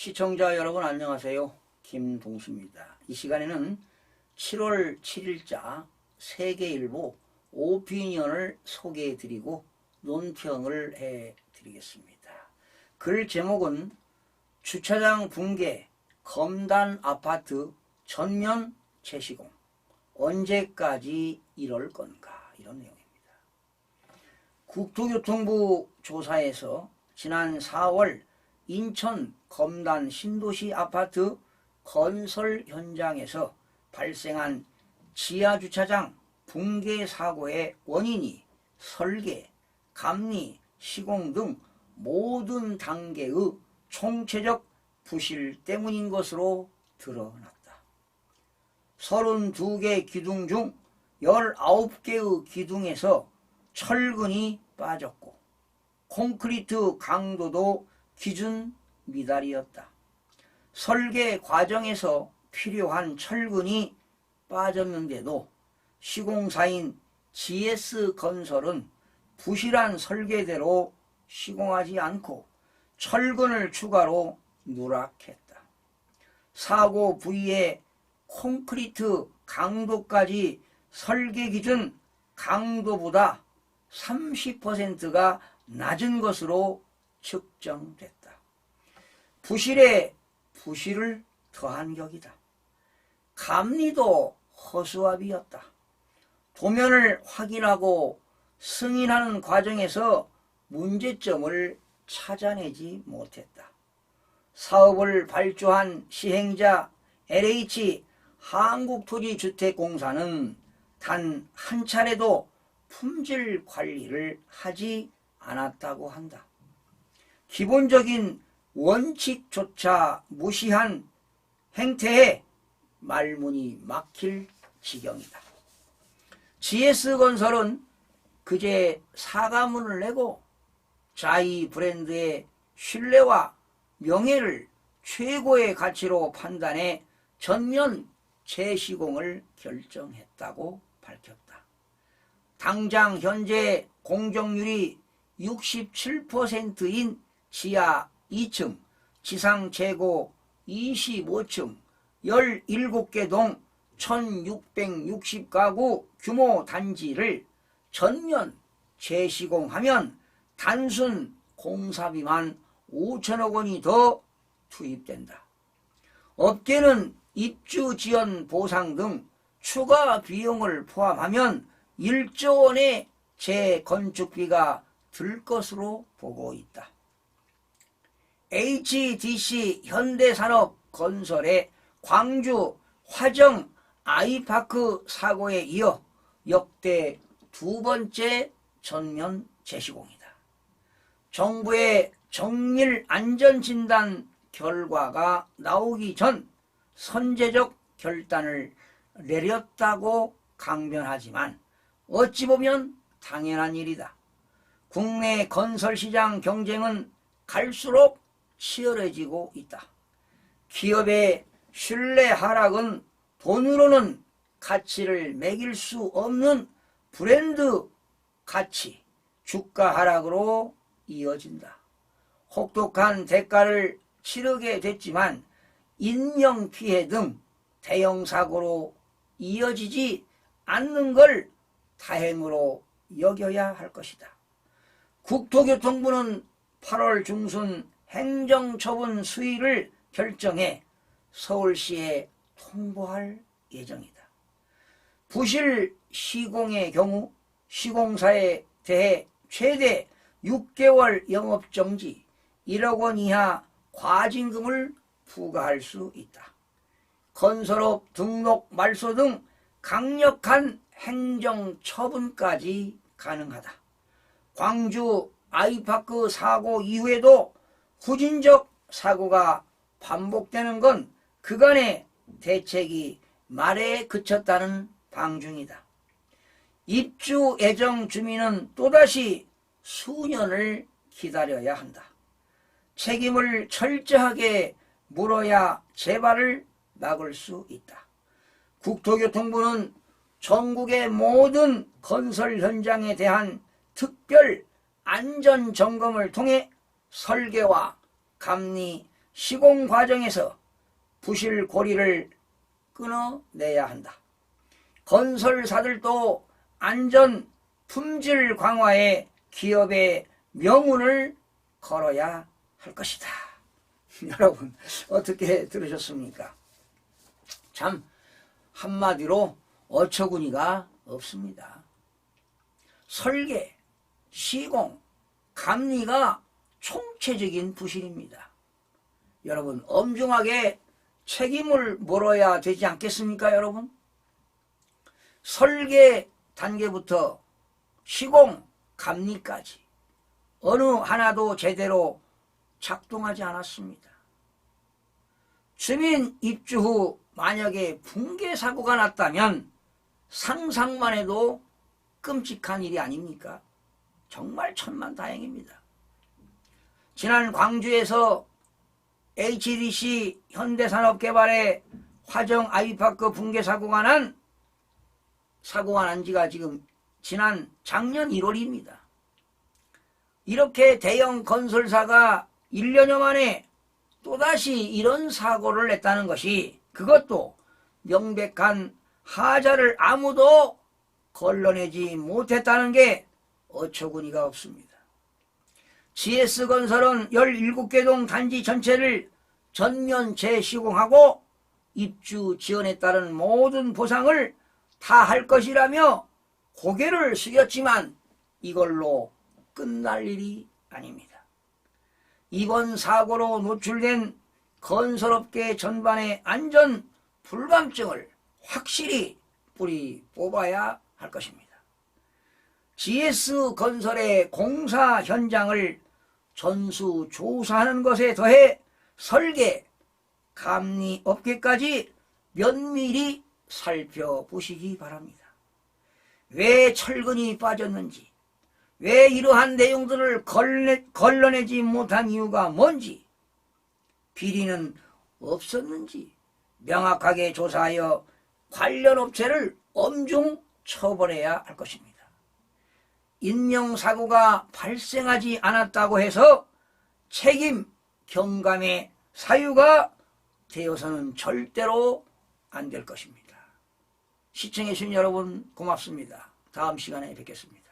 시청자 여러분 안녕하세요. 김동수입니다. 이 시간에는 7월 7일자 세계일보 오피니언을 소개해드리고 논평을 해드리겠습니다. 글 제목은 주차장 붕괴, 검단 아파트 전면 재시공, 언제까지 이럴 건가, 이런 내용입니다. 국토교통부 조사에서 지난 4월 인천 검단 신도시 아파트 건설 현장에서 발생한 지하주차장 붕괴 사고의 원인이 설계, 감리, 시공 등 모든 단계의 총체적 부실 때문인 것으로 드러났다. 32개 기둥 중 19개의 기둥에서 철근이 빠졌고 콘크리트 강도도 기준 미달이었다. 설계 과정에서 필요한 철근이 빠졌는데도 시공사인 GS건설은 부실한 설계대로 시공하지 않고 철근을 추가로 누락했다. 사고 부위의 콘크리트 강도까지 설계 기준 강도보다 30%가 낮은 것으로 측정됐다. 부실에 부실을 더한 격이다. 감리도 허수아비였다. 도면을 확인하고 승인하는 과정에서 문제점을 찾아내지 못했다. 사업을 발주한 시행자 LH 한국토지주택공사는 단 한 차례도 품질 관리를 하지 않았다고 한다. 기본적인 원칙조차 무시한 행태에 말문이 막힐 지경이다. GS건설은 그제 사과문을 내고 자이 브랜드의 신뢰와 명예를 최고의 가치로 판단해 전면 재시공을 결정했다고 밝혔다. 당장 현재 공정률이 67%인 지하 2층, 지상 최고 25층, 17개 동 1660가구 규모 단지를 전면 재시공하면 단순 공사비만 5천억 원이 더 투입된다. 업계는 입주 지연 보상 등 추가 비용을 포함하면 1조 원의 재건축비가 들 것으로 보고 있다. HDC 현대산업건설의 광주 화정 아이파크 사고에 이어 역대 두 번째 전면 재시공이다. 정부의 정밀 안전진단 결과가 나오기 전 선제적 결단을 내렸다고 강변하지만 어찌 보면 당연한 일이다. 국내 건설시장 경쟁은 갈수록 치열해지고 있다. 기업의 신뢰 하락은 돈으로는 가치를 매길 수 없는 브랜드 가치, 주가 하락으로 이어진다. 혹독한 대가를 치르게 됐지만 인명피해 등 대형 사고로 이어지지 않는 걸 다행으로 여겨야 할 것이다. 국토교통부는 8월 중순 행정처분 수위를 결정해 서울시에 통보할 예정이다. 부실 시공의 경우 시공사에 대해 최대 6개월 영업정지, 1억 원 이하 과징금을 부과할 수 있다. 건설업 등록 말소 등 강력한 행정처분까지 가능하다. 광주 아이파크 사고 이후에도 후진적 사고가 반복되는 건 그간의 대책이 말에 그쳤다는 방증이다. 입주 예정 주민은 또다시 수년을 기다려야 한다. 책임을 철저하게 물어야 재발을 막을 수 있다. 국토교통부는 전국의 모든 건설 현장에 대한 특별 안전점검을 통해 설계와 감리, 시공 과정에서 부실 고리를 끊어내야 한다. 건설사들도 안전 품질 강화에 기업의 명운을 걸어야 할 것이다. 여러분 어떻게 들으셨습니까? 참 한마디로 어처구니가 없습니다. 설계, 시공, 감리가 총체적인 부실입니다. 여러분 엄중하게 책임을 물어야 되지 않겠습니까, 여러분? 설계 단계부터 시공, 감리까지 어느 하나도 제대로 작동하지 않았습니다. 주민 입주 후 만약에 붕괴 사고가 났다면 상상만 해도 끔찍한 일이 아닙니까? 정말 천만다행입니다. 지난 광주에서 HDC 현대산업개발의 화정 아이파크 붕괴 사고가 난 지가 지금 지난 작년 1월입니다. 이렇게 대형 건설사가 1년여 만에 또다시 이런 사고를 냈다는 것이, 그것도 명백한 하자를 아무도 걸러내지 못했다는 게 어처구니가 없습니다. GS건설은 17개 동 단지 전체를 전면 재시공하고 입주 지원에 따른 모든 보상을 다 할 것이라며 고개를 숙였지만 이걸로 끝날 일이 아닙니다. 이번 사고로 노출된 건설업계 전반의 안전 불감증을 확실히 뿌리 뽑아야 할 것입니다. GS건설의 공사 현장을 전수조사하는 것에 더해 설계, 감리 업계까지 면밀히 살펴보시기 바랍니다. 왜 철근이 빠졌는지, 왜 이러한 내용들을 걸러내지 못한 이유가 뭔지, 비리는 없었는지 명확하게 조사하여 관련 업체를 엄중 처벌해야 할 것입니다. 인명사고가 발생하지 않았다고 해서 책임 경감의 사유가 되어서는 절대로 안 될 것입니다. 시청해주신 여러분 고맙습니다. 다음 시간에 뵙겠습니다.